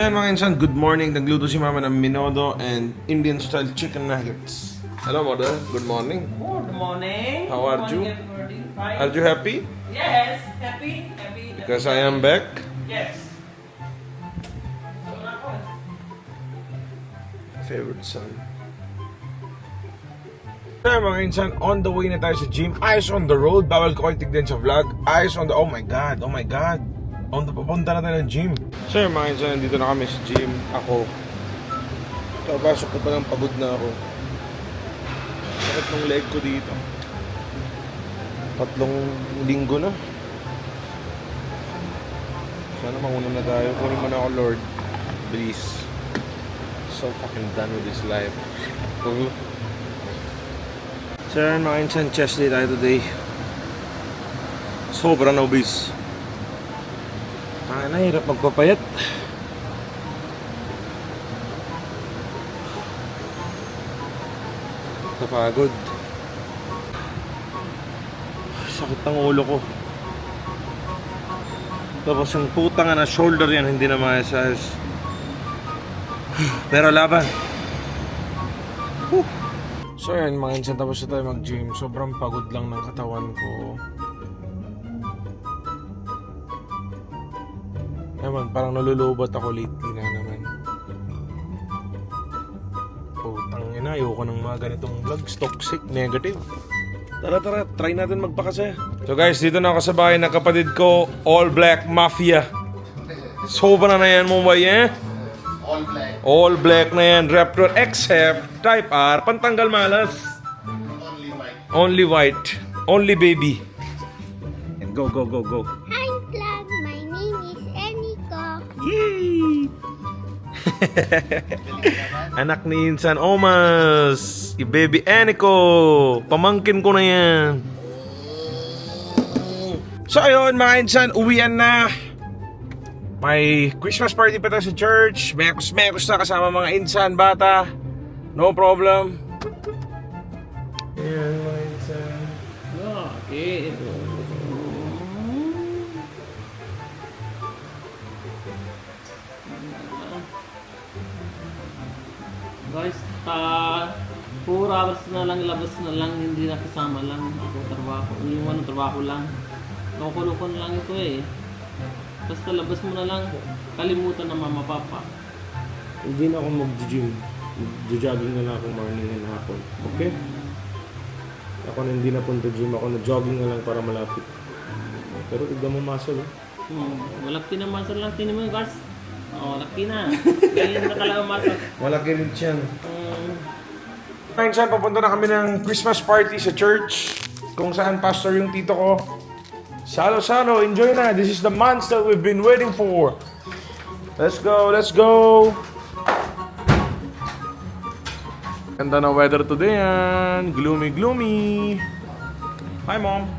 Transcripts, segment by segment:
Ayan mga insan, good morning. Nagluto si mama ng minodo and Indian style chicken nuggets. Hello mother, good morning. Good morning. How are you? Fine. Are you happy? Yes, happy. Because I am back. Yes. Favorite son. Ayan mga insan, on the way na tayo sa gym. Eyes on the road. Bawal ko kayo tignan sa vlog. Eyes on the... Oh my God. Papunta na tayo ng gym. So yun mga insan, nandito na kami sa gym. Ako. Kapasok ko pa ng pagod na ako. Sakit ng leg ko dito. 3 linggo na. Sana manguna na tayo. Kunin mo na ako, Lord. Please. So fucking done with this life. So yun mga insan, chest day tayo today. Sobrang obese. Hirap magpapayat. Napagod. Sakit ng ulo ko. Tapos yung putang na shoulder yan, hindi na maayos. Pero laban. So yan mga insan, tapos na tayo mag-gym. Sobrang pagod lang ng katawan ko. Ewan, parang nalulubot ako lately na naman. Putang ina, ayoko ng mga ganitong vlogs. Toxic, negative. Tara, try natin magpakasaya. So guys, dito na ako sa bahay ng kapatid ko, All Black Mafia. Sobra na yan mo ba eh? All black. All black na yan, Raptor except Type R, pantanggal malas. Only white. Only white. Only baby. And go. Hi vlog, my name is Eniko. Yay! Anak ni Insan Omas, i-baby Eniko. Pamangkin ko na yan. So ayun mga Insan, uwian na. May Christmas party pa tayo sa church. Mekos na kasama mga Insan bata. No problem. Ayan mga Insan. Okay. Guys, 4 hours na lang, labas na lang, hindi na kasama lang ako trabaho. Yung trabaho lang. Nakukulukon lang ito eh. Basta labas mo na lang, kalimutan na mama papa. Hindi na ako mag-gym. Jogging na lang ako morning and hapon. Okay? Ako na hindi na punta gym. Ako na jogging na lang para malapit. Pero tignan mo muscle. Malaki na muscle lang, tinan mo guys. Laki na. Ganyan na talaga muscle. Malaki rin siyan. Minsan papunta na kami ng Christmas party sa church. Kung saan pastor yung tito ko. Salo, enjoy na. This is the months that we've been waiting for. Let's go. Ganda na weather today yan. Gloomy. Hi mom.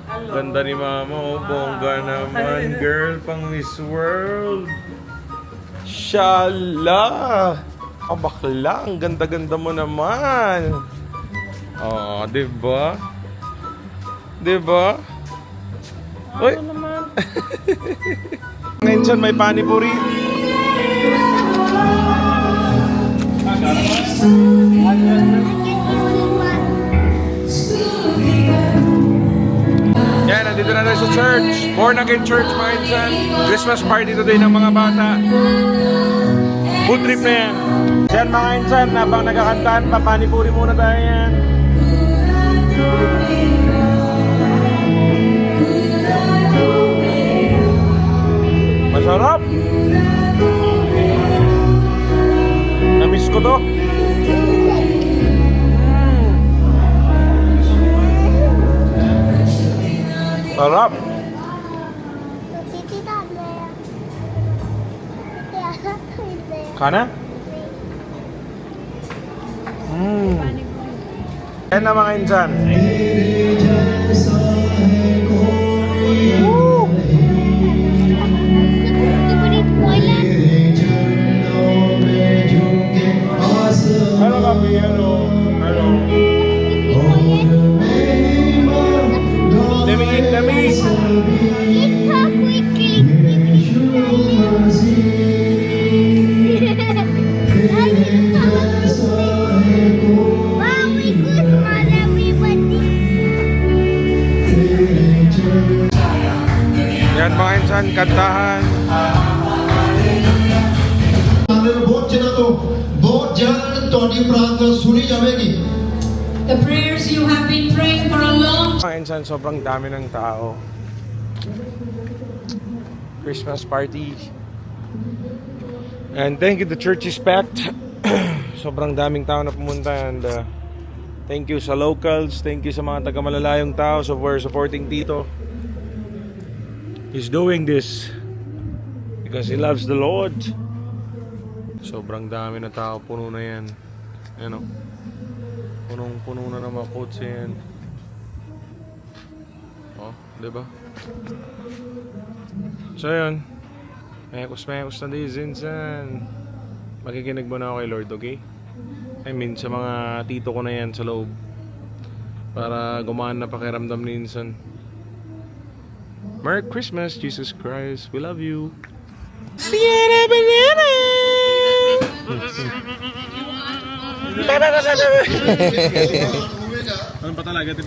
Hello. Ganda ni mama. Oh, bongga naman. Girl, pang Miss World. Shala. Bakla. Ang ganda-ganda mo naman. Oh, diba? Uy! Ngayon may panipuri. Yan, nandito na tayo sa church. Born again church, mga insan. Christmas party today ng mga bata. Food trip na yan. Yan mga insan, habang nagkakantaan, papanipuri muna tayo yan. Masarap! Namiss ko to. Sarap! Kana? Yan na mga insan. Hello, Papi. Hello. Let me eat. Eat so quickly. kantahan. ਬਹੁਤ ਜਨਾਂ ਤੋਂ ਬਹੁਤ ਜਲਦ ਤੁਹਾਡੀ ਪ੍ਰਾਰਥਨਾ ਸੁਣੀ ਜਾਵੇਗੀ। The prayers you have been praying for a long time. Mga insan, sobrang dami ng tao. Christmas party. And thank you, the church is packed. Sobrang daming tao na pumunta and thank you sa locals, thank you sa mga taga-malalayong tao for supporting Tito. He's doing this because he loves the Lord. Sobrang dami na tao, puno na yan. Ano? Punong-puno na ng mga kotse yan. Oh, diba? So yun, mekos na dizinsan. Makikinig mo na ako kay Lord, okay? I mean, sa mga tito ko na yan sa loob. Para gumaan na pakiramdam ni Insan. Merry Christmas, Jesus Christ. We love you. Banana, banana! Ano pa talaga ito?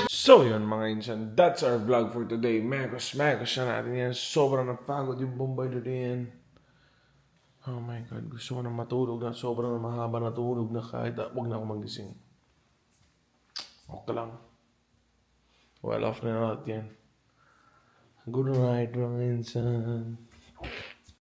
So yun mga insan, that's our vlog for today. Megos na natin yan. Sobrang napagod yung Bombay din. Oh my God, gusto ko na matulog na. Sobrang mahaba na tulog na kahit wag na ako magising. Okay lang. Well off na natin yan. Good night mga insan.